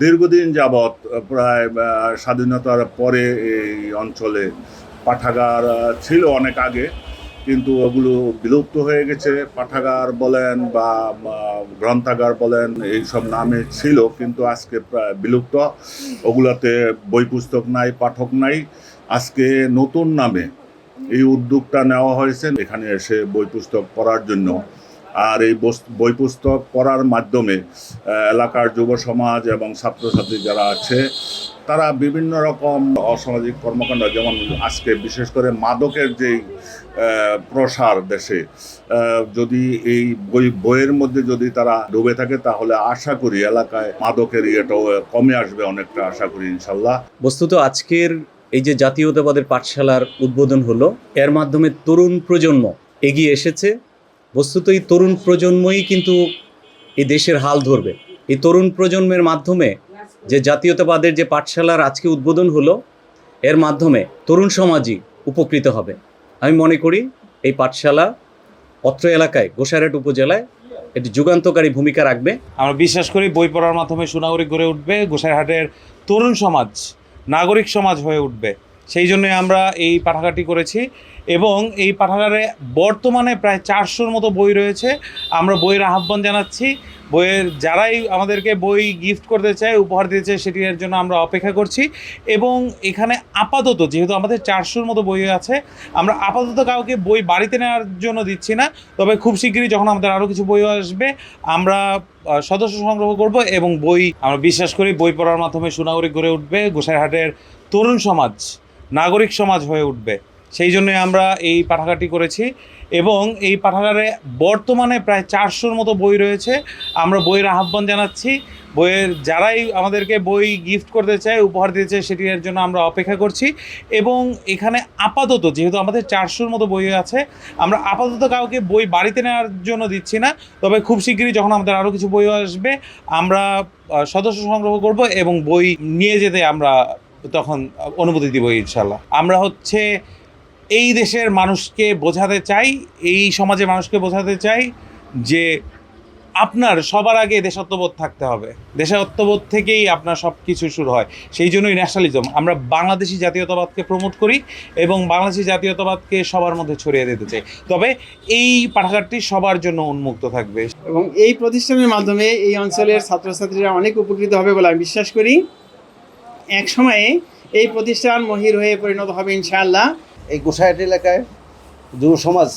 দীর্ঘদিন যাবৎ প্রায় স্বাধীনতার পরে এই অঞ্চলে পাঠাগার ছিল অনেক আগে, কিন্তু ওগুলো বিলুপ্ত হয়ে গেছে। পাঠাগার বলেন বা গ্রন্থাগার বলেন, এইসব নামে ছিল, কিন্তু আজকে প্রায় বিলুপ্ত। ওগুলাতে বই পুস্তক নাই, পাঠক নাই। আজকে নতুন নামে এই উদ্যোগটা নেওয়া হয়েছে এখানে এসে বই পুস্তক পড়ার জন্য। আর এই বই পুস্তক পড়ার মাধ্যমে এলাকার যুব সমাজ এবং ছাত্রছাত্রী যারা আছে তারা বিভিন্ন রকম অসামাজিক কর্মকাণ্ড, যেমন আজকে বিশেষ করে মাদকের যেই প্রসার দেশে, যদি এই বইয়ের মধ্যে যদি তারা ডুবে থাকে তাহলে আশা করি এলাকায় মাদকের ইয়েটাও কমে আসবে অনেকটা, আশা করি ইনশাল্লাহ। বস্তুত আজকের এই যে জাতীয়তাবাদের পাঠশালার উদ্বোধন হলো, এর মাধ্যমে তরুণ প্রজন্ম এগিয়ে এসেছে। বস্তুত এই তরুণ প্রজন্মই কিন্তু এই দেশের হাল ধরবে। এই তরুণ প্রজন্মের মাধ্যমে যে জাতীয়তাবাদের যে পাঠশালার আজকে উদ্বোধন হলো, এর মাধ্যমে তরুণ সমাজই উপকৃত হবে। আমি মনে করি এই পাঠশালা অত্র এলাকায়, গোসাইরহাট উপজেলায় একটি যুগান্তকারী ভূমিকা রাখবে। আমরা বিশ্বাস করি বই পড়ার মাধ্যমে সুনাগরিক গড়ে উঠবে, গোসাইরহাটের তরুণ সমাজ নাগরিক সমাজ হয়ে উঠবে। সেই জন্যই আমরা এই পাঠাগারটি করেছি এবং এই পাঠাগারে বর্তমানে প্রায় 400-র মতো বই রয়েছে। আমরা বইয়ের আহ্বান জানাচ্ছি। বইয়ের যারাই আমাদেরকে বই গিফট করতে চায়, উপহার দিতে চায়, সেটির জন্য আমরা অপেক্ষা করছি। এবং এখানে আপাতত যেহেতু আমাদের 400-র মতো বই আছে, আমরা আপাতত কাউকে বই বাড়িতে নেওয়ার জন্য দিচ্ছি না। তবে খুব শিগগিরই যখন আমাদের আরও কিছু বই আসবে, আমরা সদস্য সংগ্রহ করব এবং বই, আমরা বিশ্বাস করি বই পড়ার মাধ্যমে সুনাগরিক গড়ে উঠবে, গোসাইরহাটের তরুণ সমাজ নাগরিক সমাজ হয়ে উঠবে। সেই জন্যই আমরা এই পাঠাগারটি করেছি এবং এই পাঠাগারে বর্তমানে প্রায় 400-র মতো বই রয়েছে। আমরা বইয়ের আহ্বান জানাচ্ছি। বইয়ের যারাই আমাদেরকে বই গিফট করতে চায়, উপহার দিতে চায়, সেটির জন্য আমরা অপেক্ষা করছি। এবং এখানে আপাতত যেহেতু আমাদের 400-র মতো বই আছে, আমরা আপাতত কাউকে বই বাড়িতে নেওয়ার জন্য দিচ্ছি না। তবে খুব শিগগিরই যখন আমাদের আরও কিছু বই আসবে, আমরা সদস্য সংগ্রহ করব এবং বই নিয়ে যেতে আমরা তখন অনুমতি দিব ইনশাল্লাহ। আমরা এই দেশের মানুষকে বোঝাতে চাই, এই সমাজের মানুষকে বোঝাতে চাই যে আপনার সবার আগে দেশাত্মবোধ থাকতে হবে। দেশাত্মবোধ থেকেই আপনার সব কিছু শুরু হয়। সেই জন্যই ন্যাশনালিজম, আমরা বাংলাদেশি জাতীয়তাবাদকে প্রমোট করি এবং বাংলাদেশি জাতীয়তাবাদকে সবার মধ্যে ছড়িয়ে দিতে চাই। তবে এই পাঠাগারটি সবার জন্য উন্মুক্ত থাকবে এবং এই প্রতিষ্ঠানের মাধ্যমে এই অঞ্চলের ছাত্রছাত্রীরা অনেক উপকৃত হবে বলে আমি বিশ্বাস করি। এক সময়ে এই প্রতিষ্ঠান মহির হয়ে পরিণত হবে ইনশাআল্লাহ। এই গোসাইরহাট এলাকায় যুব সমাজ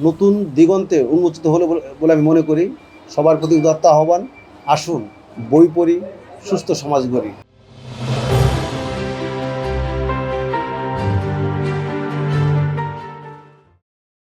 নতুন দিগন্তে উন্মোচিত হলো বলে আমি মনে করি। সবার প্রতি উদাত্ত আহ্বান, আসুন বই পড়ি, সুস্থ সমাজ গড়ি।